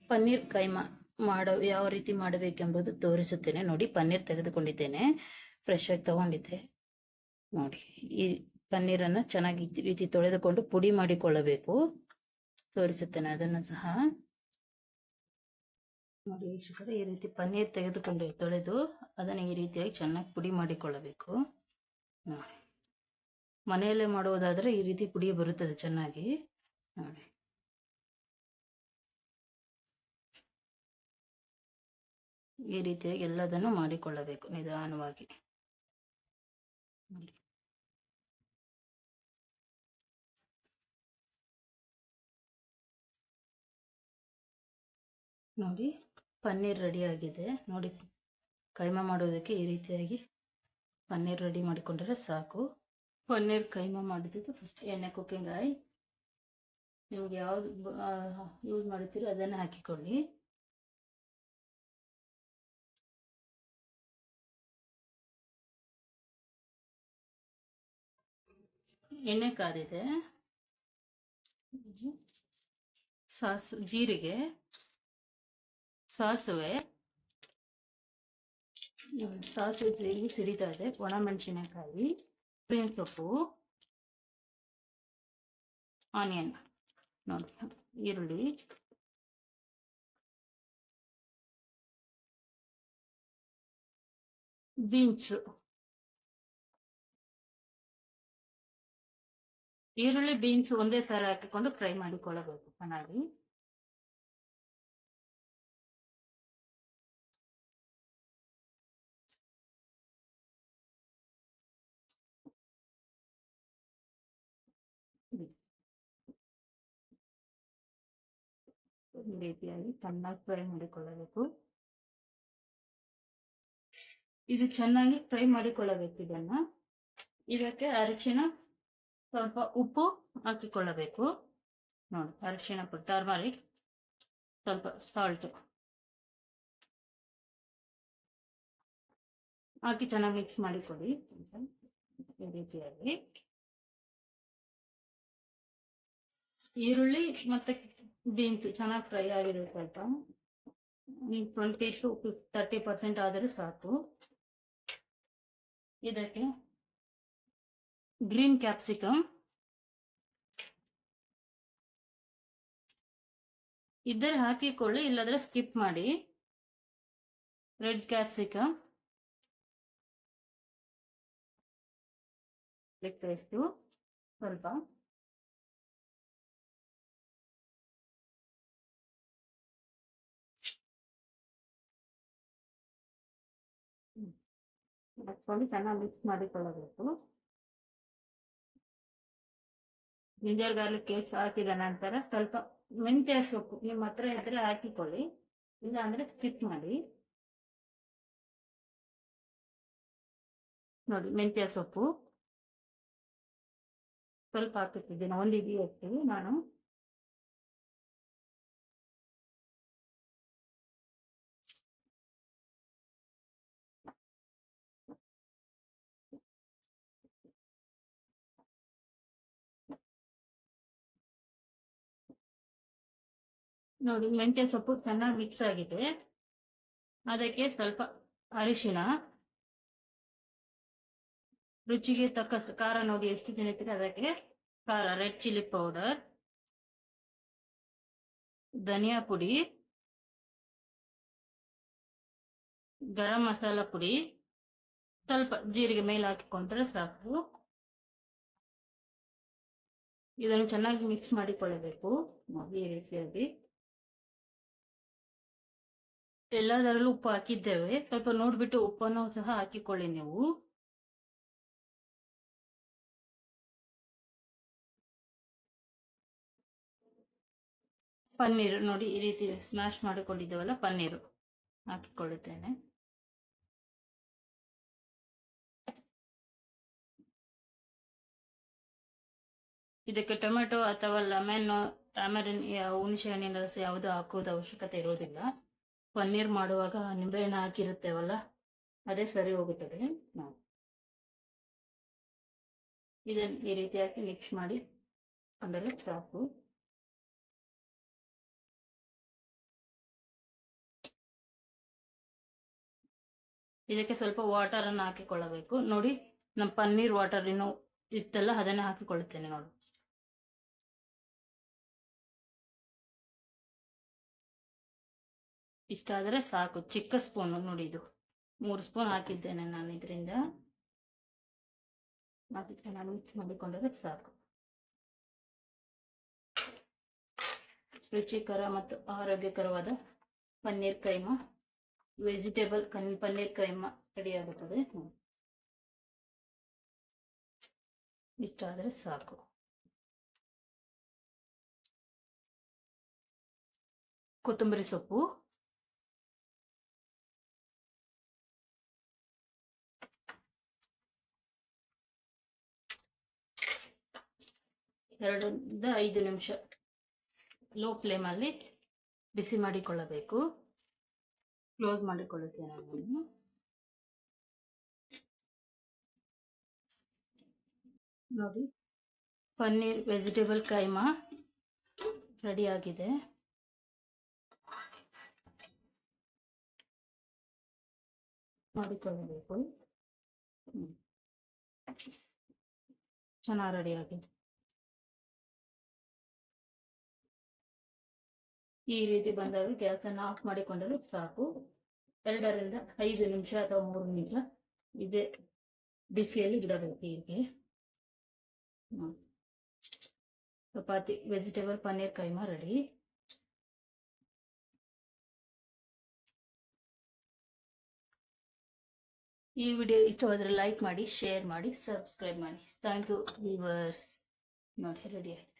ಪನ್ನೀರ್ ಕೈಮಾ ಯಾವ ರೀತಿ ಮಾಡಬೇಕೆಂಬುದು ತೋರಿಸುತ್ತೇನೆ. ನೋಡಿ, ಪನ್ನೀರ್ ತೆಗೆದುಕೊಂಡಿದ್ದೇನೆ, ಫ್ರೆಶ್ ಆಗಿ ತಗೊಂಡಿದ್ದೆ. ನೋಡಿ, ಈ ಪನ್ನೀರನ್ನು ಚೆನ್ನಾಗಿ ಈ ರೀತಿ ತೊಳೆದುಕೊಂಡು ಪುಡಿ ಮಾಡಿಕೊಳ್ಳಬೇಕು. ತೋರಿಸುತ್ತೇನೆ ಅದನ್ನು ಸಹ. ನೋಡಿ ವೀಕ್ಷಕರೇ, ಈ ರೀತಿ ಪನ್ನೀರ್ ತೆಗೆದುಕೊಂಡು ತೊಳೆದು ಅದನ್ನು ಈ ರೀತಿಯಾಗಿ ಚೆನ್ನಾಗಿ ಪುಡಿ ಮಾಡಿಕೊಳ್ಳಬೇಕು. ನೋಡಿ, ಮನೆಯಲ್ಲೇ ಮಾಡುವುದಾದರೆ ಈ ರೀತಿ ಪುಡಿ ಬರುತ್ತದೆ ಚೆನ್ನಾಗಿ. ನೋಡಿ, ಈ ರೀತಿಯಾಗಿ ಎಲ್ಲದನ್ನು ಮಾಡಿಕೊಳ್ಳಬೇಕು ನಿಧಾನವಾಗಿ. ನೋಡಿ, ಪನ್ನೀರ್ ರೆಡಿ ಆಗಿದೆ. ನೋಡಿ, ಕೈಮಾ ಮಾಡೋದಕ್ಕೆ ಈ ರೀತಿಯಾಗಿ ಪನ್ನೀರ್ ರೆಡಿ ಮಾಡಿಕೊಂಡ್ರೆ ಸಾಕು. ಪನ್ನೀರ್ ಕೈಮಾ ಮಾಡೋದಕ್ಕೆ ಫಸ್ಟ್ ಎಣ್ಣೆ, ಕುಕ್ಕಿಂಗ್ ಆಯಿಲ್, ನಿಮಗೆ ಯಾವುದು ಯೂಸ್ ಮಾಡುತ್ತೀರೋ ಅದನ್ನು ಹಾಕಿಕೊಳ್ಳಿ. ಎಣ್ಣೆ ಕಾದಿದೆ. ಜೀರಿಗೆ, ಸಾಸಿವೆ ಸಿಡಿತಾ ಇದೆ. ಒಣಮೆಣಸಿನಕಾಯಿ, ಬೇವಿನ ಸೊಪ್ಪು, ಆನಿಯನ್, ನೋಡಿ, ಈರುಳ್ಳಿ, ಬೀನ್ಸ್. ಈರುಳ್ಳಿ, ಬೀನ್ಸ್ ಒಂದೇ ಸಾರಿ ಹಾಕಿಕೊಂಡು ಫ್ರೈ ಮಾಡಿಕೊಳ್ಳಬೇಕು ಚೆನ್ನಾಗಿ. ಈ ರೀತಿಯಾಗಿ ಚೆನ್ನಾಗಿ ಫ್ರೈ ಮಾಡಿಕೊಳ್ಳಬೇಕು. ಇದು ಚೆನ್ನಾಗಿ ಫ್ರೈ ಮಾಡಿಕೊಳ್ಳಬೇಕು. ಇದಕ್ಕೆ ಅರಿಶಿನ, ಸ್ವಲ್ಪ ಉಪ್ಪು ಹಾಕಿಕೊಳ್ಳಬೇಕು. ನೋಡಿ, ಅರಿಶಿನ ಪುಡಿ, ಟರ್ಮರಿಕ್, ಸ್ವಲ್ಪ ಸಾಲ್ಟ್ ಹಾಕಿ ಚೆನ್ನಾಗಿ ಮಿಕ್ಸ್ ಮಾಡಿಕೊಳ್ಳಿ. ಈ ರೀತಿಯಾಗಿ ಈರುಳ್ಳಿ ಮತ್ತೆ ಬೀನ್ಸ್ ಚೆನ್ನಾಗಿ ಫ್ರೈ ಆಗಿರುತ್ತೆ. ಸ್ವಲ್ಪ 20 to 30% ಆದರೆ ಸಾಕು. ಇದಕ್ಕೆ ಗ್ರೀನ್ ಕ್ಯಾಪ್ಸಿಕಮ್ ಇದ್ದರೆ ಹಾಕಿಕೊಳ್ಳಿ, ಇಲ್ಲದ್ರೆ ಸ್ಕಿಪ್ ಮಾಡಿ. ರೆಡ್ ಕ್ಯಾಪ್ಸಿಕಮ್, ಪೇಸ್ಟು ಸ್ವಲ್ಪ, ಹಾಕೊಂಡು ಚೆನ್ನಾಗಿ ಮಿಕ್ಸ್ ಮಾಡಿಕೊಳ್ಳಬೇಕು. ಜಿಂಜರ್ ಗಾರ್ಲಿಕ್ ಪೇಸ್ಟ್ ಹಾಕಿದ ನಂತರ ಸ್ವಲ್ಪ ಮೆಂತ್ಯ ಸೊಪ್ಪು ನಿಮ್ಮ ಹತ್ರ ಇದ್ರೆ ಹಾಕಿಕೊಳ್ಳಿ, ಇಲ್ಲ ಅಂದ್ರೆ ಸ್ಕಿಪ್ ಮಾಡಿ. ನೋಡಿ, ಮೆಂತ್ಯ ಸೊಪ್ಪು ಸ್ವಲ್ಪ ಹಾಕುತ್ತಿದ್ದೇನೆ, 1 ಇಡಿ ಹಾಕ್ತೀವಿ ನಾನು. ನೋಡಿ, ಮೆಂತ್ಯ ಸೊಪ್ಪು ಚೆನ್ನಾಗಿ ಮಿಕ್ಸ್ ಆಗಿದೆ. ಅದಕ್ಕೆ ಸ್ವಲ್ಪ ಅರಿಶಿನ, ರುಚಿಗೆ ತಕ್ಕಷ್ಟು ಖಾರ, ನೋಡಿ ಎಷ್ಟು ತಿನ್ನುತ್ತೀರಿ ಅದಕ್ಕೆ ಖಾರ, ರೆಡ್ ಚಿಲ್ಲಿ ಪೌಡರ್, ಧನಿಯಾ ಪುಡಿ, ಗರಂ ಮಸಾಲ ಪುಡಿ, ಸ್ವಲ್ಪ ಜೀರಿಗೆ ಮೇಲೆ ಹಾಕಿಕೊಂಡ್ರೆ ಸಾಕು. ಇದನ್ನು ಚೆನ್ನಾಗಿ ಮಿಕ್ಸ್ ಮಾಡಿಕೊಳ್ಳಬೇಕು. ಈ ರೀತಿಯಾಗಿ ಎಲ್ಲದರಲ್ಲೂ ಉಪ್ಪು ಹಾಕಿದ್ದೇವೆ, ಸ್ವಲ್ಪ ನೋಡ್ಬಿಟ್ಟು ಉಪ್ಪನ್ನು ಸಹ ಹಾಕಿಕೊಳ್ಳಿ ನೀವು. ಪನ್ನೀರು ನೋಡಿ, ಈ ರೀತಿ ಸ್ಮ್ಯಾಶ್ ಮಾಡಿಕೊಂಡಿದ್ದೇವಲ್ಲ, ಪನ್ನೀರು ಹಾಕಿಕೊಳ್ಳುತ್ತೇನೆ. ಇದಕ್ಕೆ ಟೊಮೆಟೊ ಅಥವಾ ಲೆಮನ್, ಟ್ಯಾಮರಿನ್, ಹುಣಸೆ ಹಣ್ಣಿನ ರಸ ಯಾವುದು ಹಾಕುವುದು ಅವಶ್ಯಕತೆ ಇರೋದಿಲ್ಲ. ಪನ್ನೀರ್ ಮಾಡುವಾಗ ನಿಂಬೆಹಣ್ಣು ಹಾಕಿರುತ್ತೇವಲ್ಲ, ಅದೇ ಸರಿ ಹೋಗುತ್ತದೆ. ನಾವು ಇದನ್ನು ಈ ರೀತಿಯಾಗಿ ಮಿಕ್ಸ್ ಮಾಡಿ ಅಂದರೆ ಸಾಕು. ಇದಕ್ಕೆ ಸ್ವಲ್ಪ ವಾಟರನ್ನು ಹಾಕಿಕೊಳ್ಳಬೇಕು. ನೋಡಿ, ನಮ್ಮ ಪನ್ನೀರ್ ವಾಟರ್ ಇನ್ನೂ ಇತ್ತಲ್ಲ, ಅದನ್ನು ಹಾಕಿಕೊಳ್ಳುತ್ತೇನೆ ನೋಡಿ. ಇಷ್ಟಾದರೆ ಸಾಕು. ಚಿಕ್ಕ ಸ್ಪೂನು ನೋಡಿ, ಇದು 3 ಸ್ಪೂನ್ ಹಾಕಿದ್ದೇನೆ ನಾನು. ಇದರಿಂದ ನಾನು ಮಿಕ್ಸ್ ಮಾಡಿಕೊಂಡರೆ ಸಾಕು. ರುಚಿಕರ ಮತ್ತು ಆರೋಗ್ಯಕರವಾದ ಪನ್ನೀರ್ ಕೈಮಾ, ವೆಜಿಟೇಬಲ್ ಪನ್ನೀರ್ ಕೈಮಾ ರೆಡಿ ಆಗುತ್ತದೆ. ಇಷ್ಟಾದರೆ ಸಾಕು. ಕೊತ್ತಂಬರಿ ಸೊಪ್ಪು, ಎರಡರಿಂದ 5 ನಿಮಿಷ ಲೋ ಫ್ಲೇಮಲ್ಲಿ ಬಿಸಿ ಮಾಡಿಕೊಳ್ಳಬೇಕು. ಕ್ಲೋಸ್ ಮಾಡಿಕೊಳ್ಳುತ್ತೇನೆ ನಾನು. ನೋಡಿ, ಪನ್ನೀರ್ ವೆಜಿಟೇಬಲ್ ಕೈಮಾ ರೆಡಿ ಆಗಿದೆ. ಮಾಡಿಕೊಳ್ಳಬೇಕು. ಚೆನ್ನಾಗಿ ರೆಡಿ ಆಗಿದೆ. ಈ ರೀತಿ ಬಂದಾಗ ಗ್ಯಾಸನ್ನು ಆಫ್ ಮಾಡಿಕೊಂಡರೆ ಸಾಕು. 2 ರಿಂದ 5 ನಿಮಿಷ ಅಥವಾ 3 ನಿಮಿಷ ಇದೇ ಬಿಸಿಯಲ್ಲಿ ಬಿಡಬೇಕು. ಹೀಗೆ ಚಪಾತಿ ವೆಜಿಟೇಬಲ್ ಪನ್ನೀರ್ ಕೈಮಾ ರೆಡಿ. ಈ ವಿಡಿಯೋ ಇಷ್ಟವಾದರೆ ಲೈಕ್ ಮಾಡಿ, ಶೇರ್ ಮಾಡಿ, ಸಬ್ಸ್ಕ್ರೈಬ್ ಮಾಡಿ. Thank you viewers. ನೋಡಿ, ರೆಡಿ ಆಗಿದೆ.